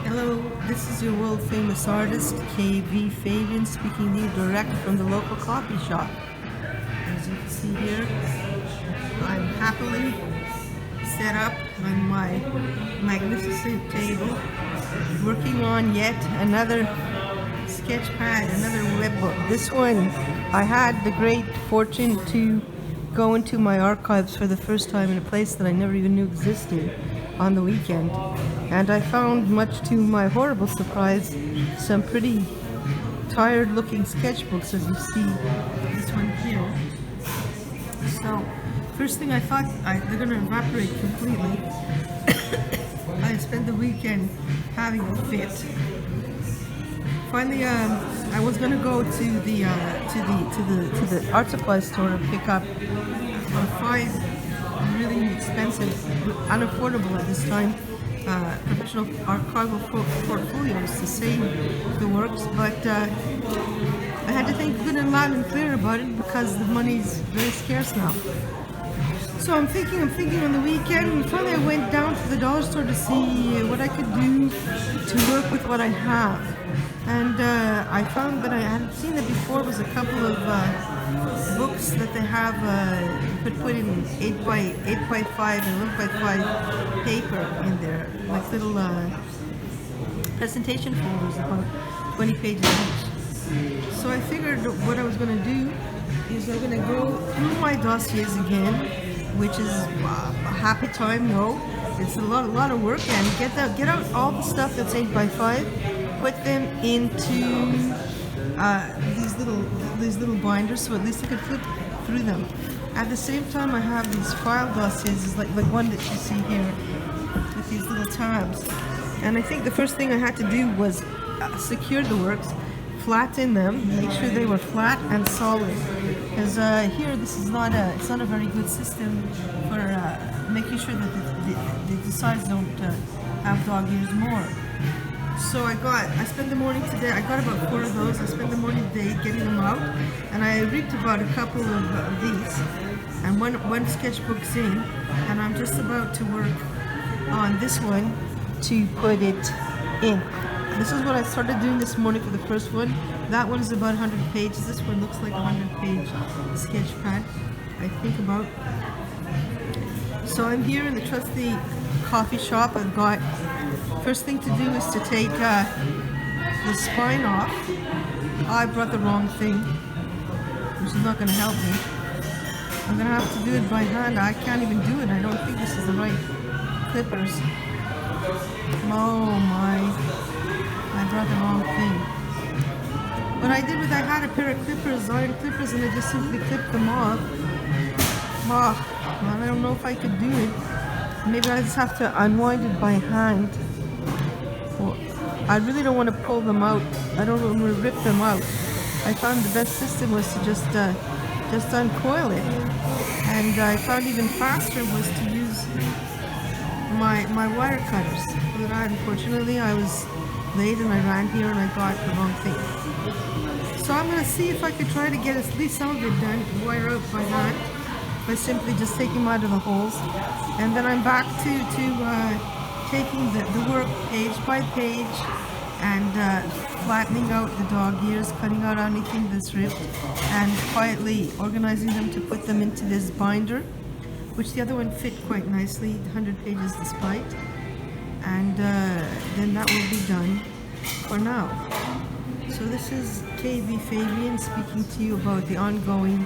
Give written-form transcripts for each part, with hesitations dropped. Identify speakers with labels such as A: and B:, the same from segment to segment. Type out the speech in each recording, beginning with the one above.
A: Hello, this is your world famous artist, Fabian, speaking to you direct from the local coffee shop. As you can see here, I'm happily set up on my magnificent table, working on yet another Sketchpad, another web book. This one, I had the great fortune to go into my archives for the first time in a place that I never even knew existed on the weekend. And I found, much to my horrible surprise, some pretty tired looking sketchbooks, as you see this one here. So, first thing I thought, they're going to evaporate completely. I spent the weekend having a fit. Finally, I was going to go to the art supply store and pick up 5 really expensive, unaffordable at this time, professional archival portfolios to save the works, but I had to think good and loud and clear about it because the money's very scarce now. So I'm thinking on the weekend, and finally I went down to the dollar store to see what I could do to work with what I have. And I found that I hadn't seen it before was a couple of books that they have put in 8x5 and 1x5 paper in there, like little presentation folders, about 20 pages each. So I figured what I was going to do is I'm going to go through my dossiers again, which is a happy time. No, it's a lot of work, and get out all the stuff that's 8x5. Put them into these little binders, so at least I could flip through them. At the same time, I have these file dossiers, like one that you see here, with these little tabs. And I think the first thing I had to do was secure the works, flatten them, make sure they were flat and solid. Because here, it's not a very good system for making sure that the sides don't have dog ears more. So I spent the morning today, I got about 4 of those. I spent the morning today getting them out, and I reaped about a couple of these, and one sketchbook's in, and I'm just about to work on this one to put it in. This is what I started doing this morning for the first one. That one is about 100 pages. This one looks like a 100-page sketchpad, I think about. So I'm here in the trusty coffee shop. I've got, first thing to do is to take the spine off. I brought the wrong thing, which is not going to help me. I'm going to have to do it by hand. I can't even do it. I don't think this is the right clippers. Oh my, I brought the wrong thing. What I did was I had a pair of clippers, iron clippers, and I just simply clipped them off. I don't know if I could do it. Maybe I just have to unwind it by hand. Well, I really don't want to pull them out. I don't want to rip them out. I found the best system was to just uncoil it. And I found even faster was to use my wire cutters. But unfortunately, I was late and I ran here and I got the wrong thing. So I'm going to see if I could try to get at least some of it done, wire out by hand, by simply just taking them out of the holes. And then I'm back to taking the work page by page and flattening out the dog ears, cutting out anything that's ripped, and quietly organizing them to put them into this binder, which the other one fit quite nicely, 100 pages despite. And then that will be done for now. So this is KB Fabian speaking to you about the ongoing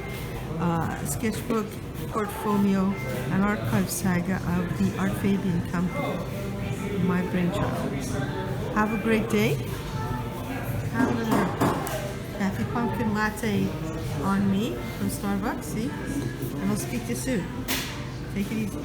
A: sketchbook, portfolio, and archive saga of the Art Fabian Company, my brainchild. Have a great day. Have another coffee pumpkin latte on me from Starbucks, see? And I'll speak to you soon. Take it easy.